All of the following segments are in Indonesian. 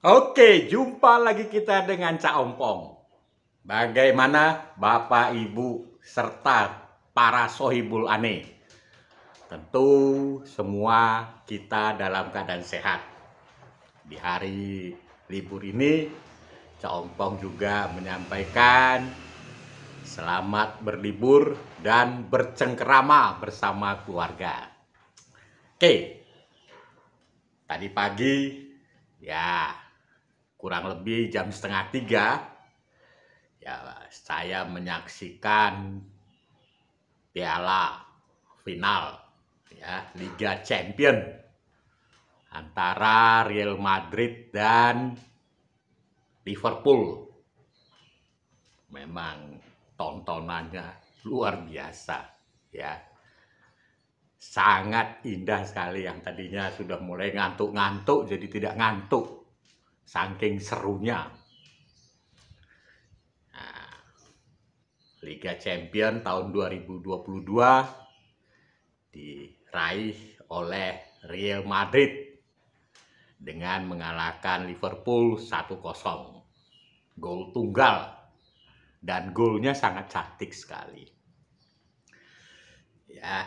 Oke, jumpa lagi kita dengan Cak Ompong. Bagaimana Bapak, Ibu, serta para sohibul ane? Tentu semua kita dalam keadaan sehat. Di hari libur ini, Cak Ompong juga menyampaikan selamat berlibur dan bercengkerama bersama keluarga. Oke, tadi pagi ya kurang lebih jam setengah 3 ya saya menyaksikan piala final ya Liga Champion antara Real Madrid dan Liverpool. Memang tontonannya luar biasa ya. Sangat indah sekali, yang tadinya sudah mulai ngantuk-ngantuk jadi tidak ngantuk saking serunya. Nah, Liga Champion tahun 2022 diraih oleh Real Madrid dengan mengalahkan Liverpool 1-0. Gol tunggal dan golnya sangat cantik sekali. Ya.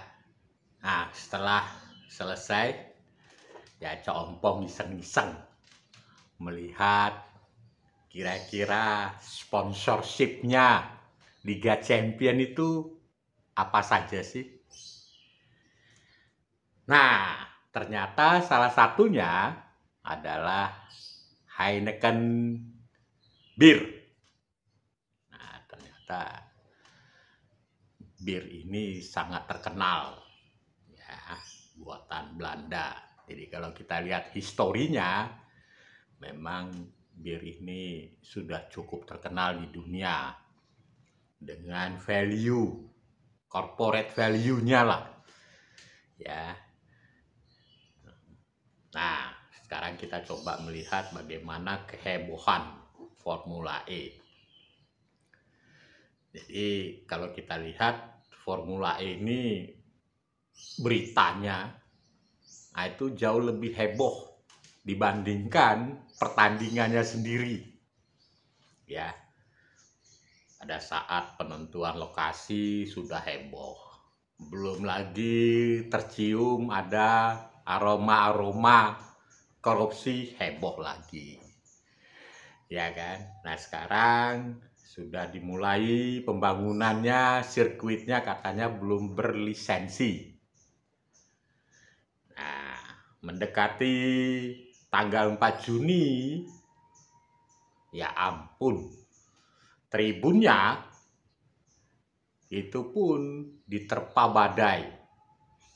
Nah, setelah selesai ya Cak Ompong iseng-iseng melihat kira-kira sponsorshipnya Liga Champion itu apa saja sih. Nah, ternyata salah satunya adalah Heineken Bir. Nah, ternyata bir ini sangat terkenal ya, buatan Belanda. Jadi kalau kita lihat historinya, memang bir ini sudah cukup terkenal di dunia dengan value, corporate value-nya lah ya. Nah, sekarang kita coba melihat bagaimana kehebohan Formula E. Jadi kalau kita lihat Formula E ini beritanya, nah itu jauh lebih heboh dibandingkan pertandingannya sendiri. Ya, pada saat penentuan lokasi sudah heboh. Belum lagi tercium ada aroma-aroma korupsi, heboh lagi. Ya kan? Nah, sekarang sudah dimulai pembangunannya, sirkuitnya katanya belum berlisensi. Nah, mendekati tanggal 4 Juni, ya ampun, tribunnya itu pun diterpa badai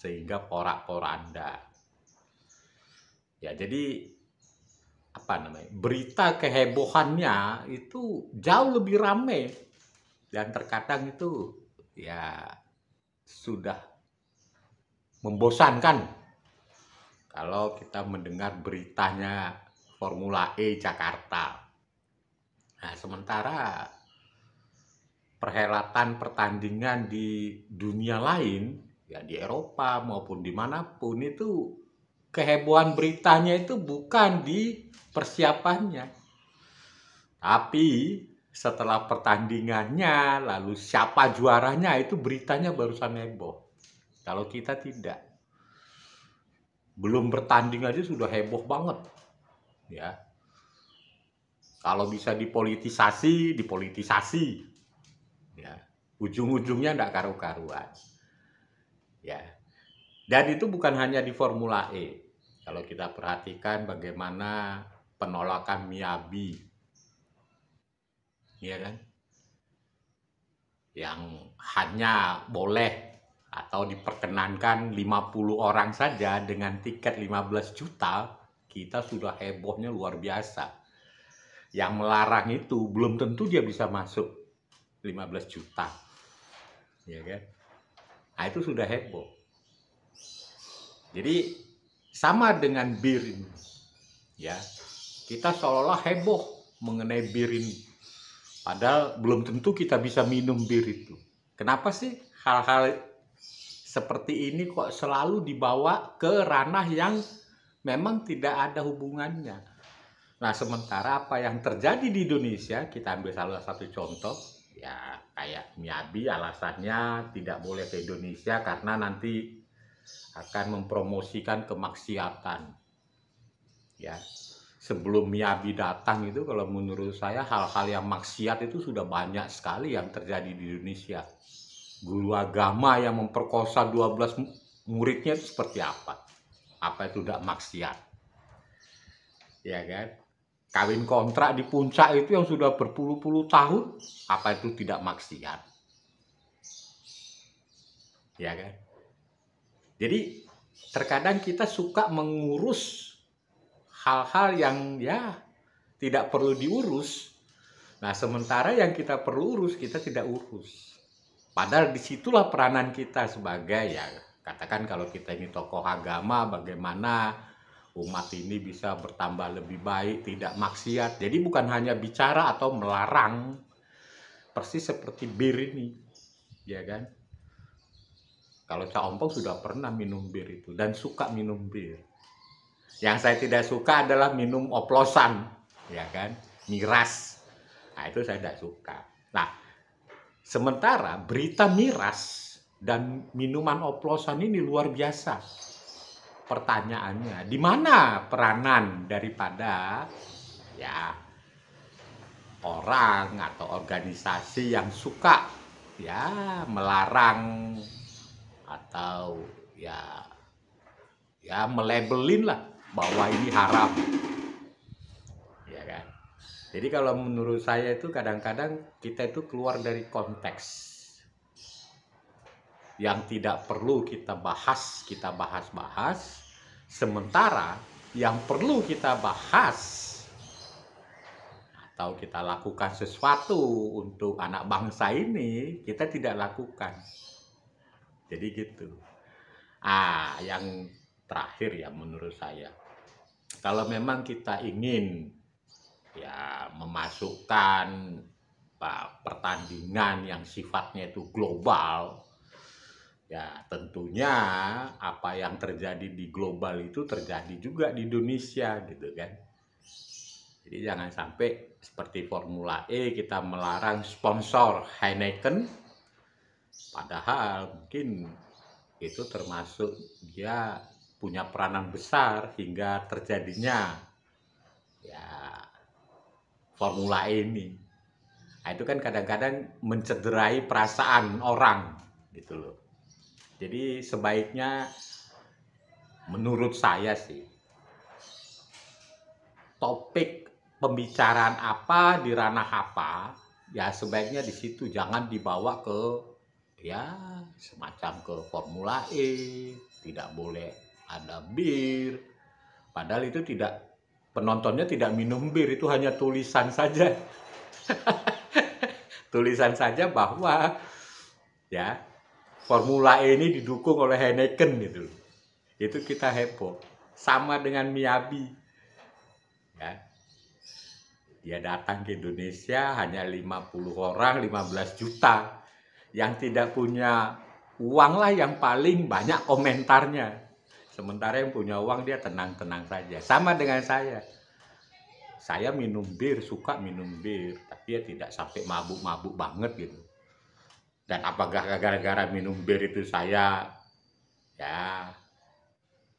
sehingga porak-poranda. Ya, jadi berita kehebohannya itu jauh lebih ramai dan terkadang itu ya sudah membosankan kalau kita mendengar beritanya Formula E Jakarta. Nah, sementara perhelatan pertandingan di dunia lain, ya di Eropa maupun dimanapun, itu kehebohan beritanya itu bukan di persiapannya, tapi setelah pertandingannya, lalu siapa juaranya, itu beritanya barusan heboh. Kalau kita tidak, belum bertanding aja sudah heboh banget ya. Kalau bisa dipolitisasi ya, ujung-ujungnya enggak karu-karuan ya. Dan itu bukan hanya di Formula E. Kalau kita perhatikan bagaimana penolakan Miyabi, ya kan, yang hanya boleh atau diperkenankan 50 orang saja dengan tiket 15 juta, kita sudah hebohnya luar biasa. Yang melarang itu belum tentu dia bisa masuk 15 juta. Ya kan? Nah, itu sudah heboh. Jadi sama dengan bir ini. Ya. Kita seolah-olah heboh mengenai bir ini. Padahal belum tentu kita bisa minum bir itu. Kenapa sih hal-hal seperti ini kok selalu dibawa ke ranah yang memang tidak ada hubungannya? Nah, sementara apa yang terjadi di Indonesia, kita ambil salah satu contoh, ya kayak Miyabi alasannya tidak boleh ke Indonesia karena nanti akan mempromosikan kemaksiatan. Ya, sebelum Miyabi datang itu kalau menurut saya hal-hal yang maksiat itu sudah banyak sekali yang terjadi di Indonesia. Guru agama yang memperkosa 12 muridnya itu seperti apa? Apa itu tidak maksiat? Ya kan? Kawin kontrak di puncak itu yang sudah berpuluh-puluh tahun, apa itu tidak maksiat? Ya kan? Jadi terkadang kita suka mengurus hal-hal yang ya tidak perlu diurus. Nah, sementara yang kita perlu urus, kita tidak urus. Padahal disitulah peranan kita sebagai ya, katakan kalau kita ini tokoh agama, bagaimana umat ini bisa bertambah lebih baik, tidak maksiat. Jadi bukan hanya bicara atau melarang, persis seperti bir ini, ya kan? Kalau Cak Ompong sudah pernah minum bir itu dan suka minum bir. Yang saya tidak suka adalah minum oplosan, ya kan? Miras. Nah, itu saya tidak suka. Nah, sementara berita miras dan minuman oplosan ini luar biasa. Pertanyaannya, di mana peranan daripada ya orang atau organisasi yang suka ya melarang atau ya melabelin lah bahwa ini haram, ya kan? Jadi kalau menurut saya itu kadang-kadang kita itu keluar dari konteks yang tidak perlu kita bahas, sementara yang perlu kita bahas atau kita lakukan sesuatu untuk anak bangsa ini, kita tidak lakukan. Jadi gitu. Yang terakhir ya menurut saya, kalau memang kita ingin ya memasukkan pertandingan yang sifatnya itu global, ya tentunya apa yang terjadi di global itu terjadi juga di Indonesia gitu kan. Jadi jangan sampai seperti Formula E kita melarang sponsor Heineken, padahal mungkin itu termasuk dia punya peranan besar hingga terjadinya ya Formula E ini. Nah, itu kan kadang-kadang mencederai perasaan orang gitu loh. Jadi sebaiknya menurut saya sih, topik pembicaraan apa di ranah apa, ya sebaiknya di situ, jangan dibawa ke ya semacam ke Formula E, tidak boleh ada bir. Padahal itu tidak, penontonnya tidak minum bir, itu hanya tulisan saja. Tulisan saja bahwa ya Formula E ini didukung oleh Heineken gitu. Itu kita heboh. Sama dengan Miyabi. Ya. Dia datang ke Indonesia hanya 50 orang, 15 juta. Yang tidak punya uang lah yang paling banyak komentarnya. Sementara yang punya uang dia tenang-tenang saja. Sama dengan saya. Saya minum bir, suka minum bir, tapi ya tidak sampai mabuk-mabuk banget gitu. Dan apakah gara-gara minum bir itu saya ya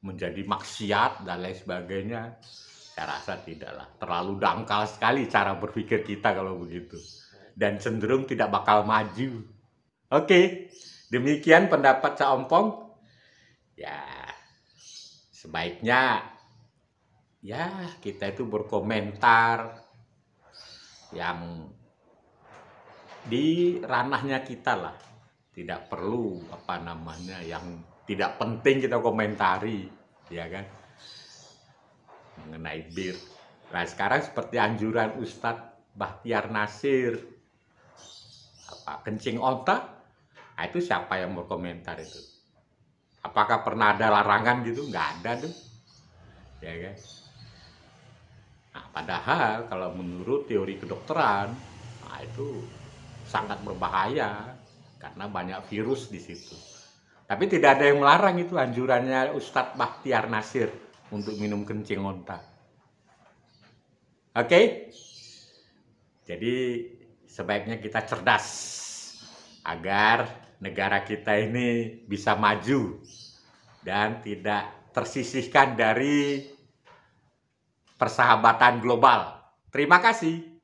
menjadi maksiat dan lain sebagainya? Saya rasa tidaklah. Terlalu dangkal sekali cara berpikir kita kalau begitu. Dan cenderung tidak bakal maju. Oke, demikian pendapat Cak Ompong. Ya, sebaiknya ya kita itu berkomentar yang di ranahnya kita lah, tidak perlu apa namanya yang tidak penting kita komentari, ya kan, mengenai bir. Nah sekarang seperti anjuran Ustadz Bahtiar Nasir, apa kencing otak, nah, itu siapa yang mau komentar itu? Apakah pernah ada larangan gitu? Nggak ada tuh, ya kan. Nah, padahal kalau menurut teori kedokteran, nah itu sangat berbahaya karena banyak virus di situ. Tapi tidak ada yang melarang itu anjurannya Ustadz Bahtiar Nasir untuk minum kencing onta. Oke? Jadi sebaiknya kita cerdas agar negara kita ini bisa maju dan tidak tersisihkan dari persahabatan global. Terima kasih.